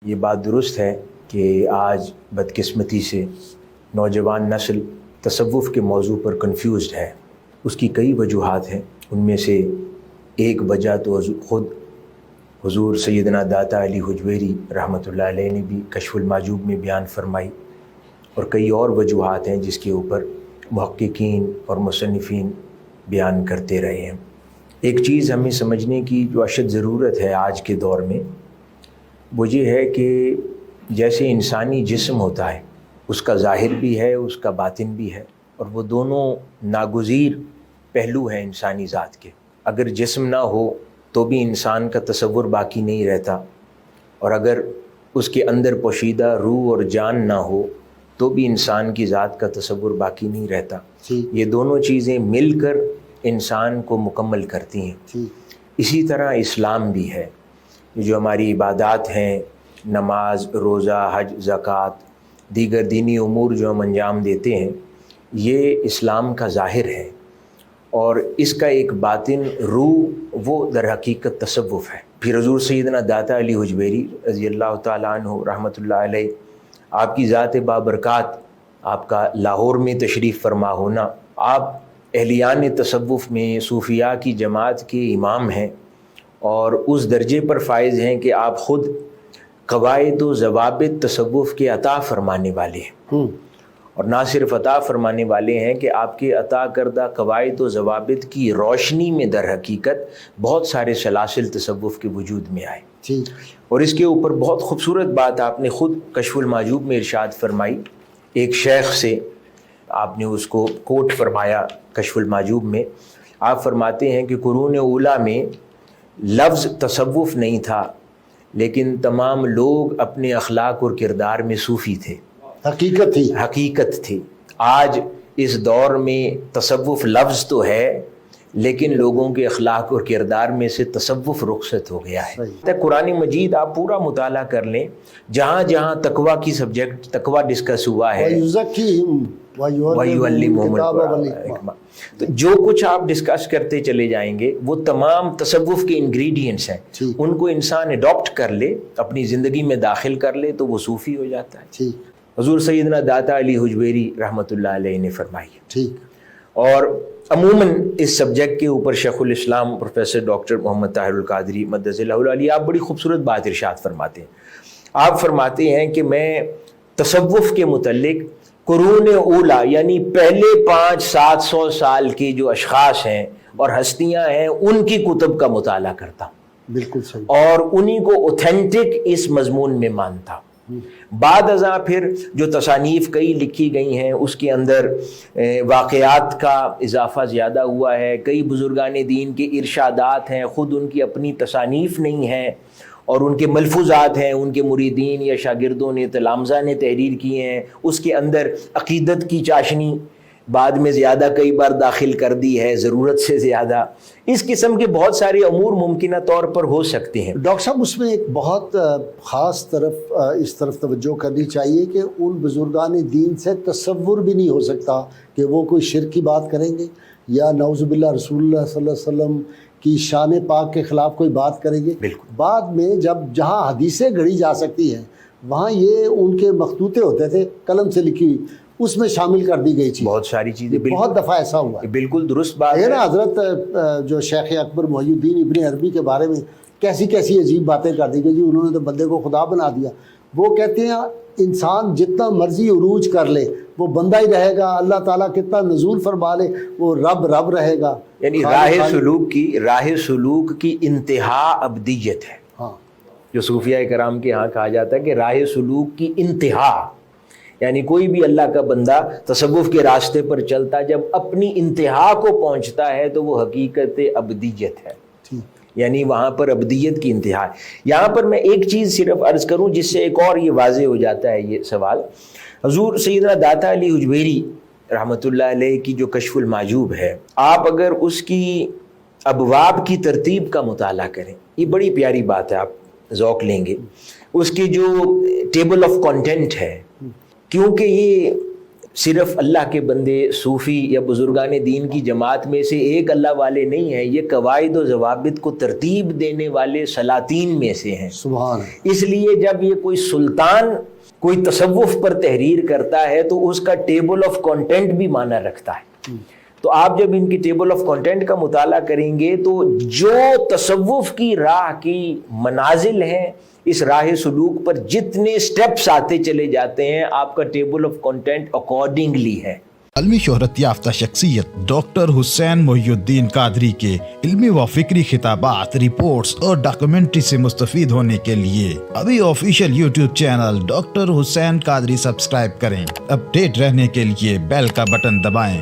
یہ بات درست ہے کہ آج بدقسمتی سے نوجوان نسل تصوف کے موضوع پر کنفیوزڈ ہے۔ اس کی کئی وجوہات ہیں، ان میں سے ایک وجہ تو خود حضور سیدنا داتا علی حجویری رحمۃ اللہ علیہ نے بھی کشف المحجوب میں بیان فرمائی، اور کئی اور وجوہات ہیں جس کے اوپر محققین اور مصنفین بیان کرتے رہے ہیں۔ ایک چیز ہمیں سمجھنے کی جو اشد ضرورت ہے آج کے دور میں، وہ یہ ہے کہ جیسے انسانی جسم ہوتا ہے، اس کا ظاہر بھی ہے، اس کا باطن بھی ہے، اور وہ دونوں ناگزیر پہلو ہیں انسانی ذات کے۔ اگر جسم نہ ہو تو بھی انسان کا تصور باقی نہیں رہتا، اور اگر اس کے اندر پوشیدہ روح اور جان نہ ہو تو بھی انسان کی ذات کا تصور باقی نہیں رہتا۔ یہ دونوں چیزیں مل کر انسان کو مکمل کرتی ہیں۔ اسی طرح اسلام بھی ہے، جو ہماری عبادات ہیں، نماز، روزہ، حج، زکوٰۃ، دیگر دینی امور جو ہم انجام دیتے ہیں، یہ اسلام کا ظاہر ہے، اور اس کا ایک باطن روح وہ در حقیقت تصوف ہے۔ پھر حضور سیدنا داتا علی حجویری رضی اللہ تعالیٰ عنہ رحمۃ اللہ علیہ، آپ کی ذات بابرکات، آپ کا لاہور میں تشریف فرما ہونا، آپ اہلیان تصوف میں صوفیاء کی جماعت کے امام ہیں، اور اس درجے پر فائز ہیں کہ آپ خود قواعد و ضوابط تصوف کے عطا فرمانے والے ہیں، اور نہ صرف عطا فرمانے والے ہیں کہ آپ کے عطا کردہ قواعد و ضوابط کی روشنی میں در حقیقت بہت سارے سلاسل تصوف کے وجود میں آئے۔ اور اس کے اوپر بہت خوبصورت بات آپ نے خود کشف المحجوب میں ارشاد فرمائی۔ ایک شیخ سے آپ نے اس کو کوٹ فرمایا کشف المحجوب میں، آپ فرماتے ہیں کہ قرون اولیٰ میں لفظ تصوف نہیں تھا، لیکن تمام لوگ اپنے اخلاق اور کردار میں صوفی تھے، حقیقت تھی۔ آج اس دور میں تصوف لفظ تو ہے، لیکن لوگوں کے اخلاق اور کردار میں سے تصوف رخصت ہو گیا ہے۔ قرآن مجید آپ پورا مطالعہ کر لیں، جہاں جہاں تقویٰ کی سبجیکٹ تقویٰ ڈسکس ہوا ہے، وَيُعَلِّمُهُمُ الْحِكْمَةَ، تو جو کچھ آپ ڈسکس کرتے چلے جائیں گے وہ تمام تصوف کے انگریڈینٹس ہیں۔ ان کو انسان اڈاپٹ کر لے، اپنی زندگی میں داخل کر لے تو وہ صوفی ہو جاتا ہے۔ حضور سیدنا داتا علی حجویری رحمۃ اللہ علیہ نے فرمائی۔ اور عموماً اس سبجیکٹ کے اوپر شیخ الاسلام پروفیسر ڈاکٹر محمد طاہر القادری مدث اللہ العلی آپ بڑی خوبصورت بات ارشاد فرماتے ہیں۔ آپ فرماتے ہیں کہ میں تصوف کے متعلق قرون اولیٰ یعنی پہلے 500-700 سال کے جو اشخاص ہیں اور ہستیاں ہیں، ان کی کتب کا مطالعہ کرتا ہوں، بالکل صحیح، اور انہی کو اوتھینٹک اس مضمون میں مانتا ہوں۔ بعد ازاں پھر جو تصانیف کئی لکھی گئی ہیں، اس کے اندر واقعات کا اضافہ زیادہ ہوا ہے، کئی بزرگان دین کے ارشادات ہیں، خود ان کی اپنی تصانیف نہیں ہیں، اور ان کے ملفوظات ہیں، ان کے مریدین یا شاگردوں نے، تلامذہ نے تحریر کیے ہیں۔ اس کے اندر عقیدت کی چاشنی بعد میں زیادہ کئی بار داخل کر دی ہے، ضرورت سے زیادہ۔ اس قسم کے بہت سارے امور ممکنہ طور پر ہو سکتے ہیں۔ ڈاکٹر صاحب، اس میں ایک بہت خاص اس طرف توجہ کرنی چاہیے کہ ان بزرگان دین سے تصور بھی نہیں ہو سکتا کہ وہ کوئی شرک کی بات کریں گے، یا نعوذ باللہ رسول اللہ صلی اللہ علیہ وسلم کی شان پاک کے خلاف کوئی بات کریں گے۔ بعد میں جہاں حدیثیں گھڑی جا سکتی ہیں، وہاں یہ ان کے مخطوطے ہوتے تھے قلم سے لکھی ہوئی، اس میں شامل کر دی گئی چیز، بہت ساری چیزیں، بہت دفعہ ایسا ہوا ہے۔ بالکل درست بات ہے نا۔ حضرت جو شیخ اکبر محی الدین ابن عربی کے بارے میں کیسی عجیب باتیں کر دی گئی، جی انہوں نے تو بندے کو خدا بنا دیا۔ وہ کہتے ہیں انسان جتنا مرضی عروج کر لے وہ بندہ ہی رہے گا، اللہ تعالیٰ کتنا نزول فرما لے وہ رب رہے گا۔ یعنی راہ سلوک کی انتہا ابدیت ہے، جو صوفیاء کرام کے ہاں کہا جاتا ہے کہ راہ سلوک کی انتہا، یعنی کوئی بھی اللہ کا بندہ تصوف کے راستے پر چلتا جب اپنی انتہا کو پہنچتا ہے تو وہ حقیقت ابدیت ہے، یعنی وہاں پر ابدیت کی انتہا ہے۔ یہاں پر میں ایک چیز صرف عرض کروں جس سے ایک اور یہ واضح ہو جاتا ہے یہ سوال۔ حضور سیدنا داتا علی حجویری رحمۃ اللہ علیہ کی جو کشف المحجوب ہے، آپ اگر اس کی ابواب کی ترتیب کا مطالعہ کریں، یہ بڑی پیاری بات ہے، آپ ذوق لیں گے۔ اس کی جو ٹیبل آف کنٹینٹ ہے، کیونکہ یہ صرف اللہ کے بندے صوفی یا بزرگان دین کی جماعت میں سے ایک اللہ والے نہیں ہیں، یہ قواعد و ضوابط کو ترتیب دینے والے سلاطین میں سے ہیں۔ سبحان۔ اس لیے جب یہ کوئی سلطان کوئی تصوف پر تحریر کرتا ہے تو اس کا ٹیبل آف کانٹینٹ بھی معنی رکھتا ہے۔ تو آپ جب ان کی ٹیبل آف کانٹینٹ کا مطالعہ کریں گے تو جو تصوف کی راہ کی منازل ہیں، اس راہ سلوک پر جتنے سٹیپس آتے چلے جاتے ہیں، آپ کا ٹیبل آف کانٹینٹ اکارڈنگلی ہے۔ عالمی شہرت یافتہ شخصیت ڈاکٹر حسین محی الدین قادری کے علمی و فکری خطابات، رپورٹس اور ڈاکومنٹری سے مستفید ہونے کے لیے ابھی آفیشیل یوٹیوب چینل ڈاکٹر حسین قادری سبسکرائب کریں۔ اپ ڈیٹ رہنے کے لیے بیل کا بٹن دبائیں۔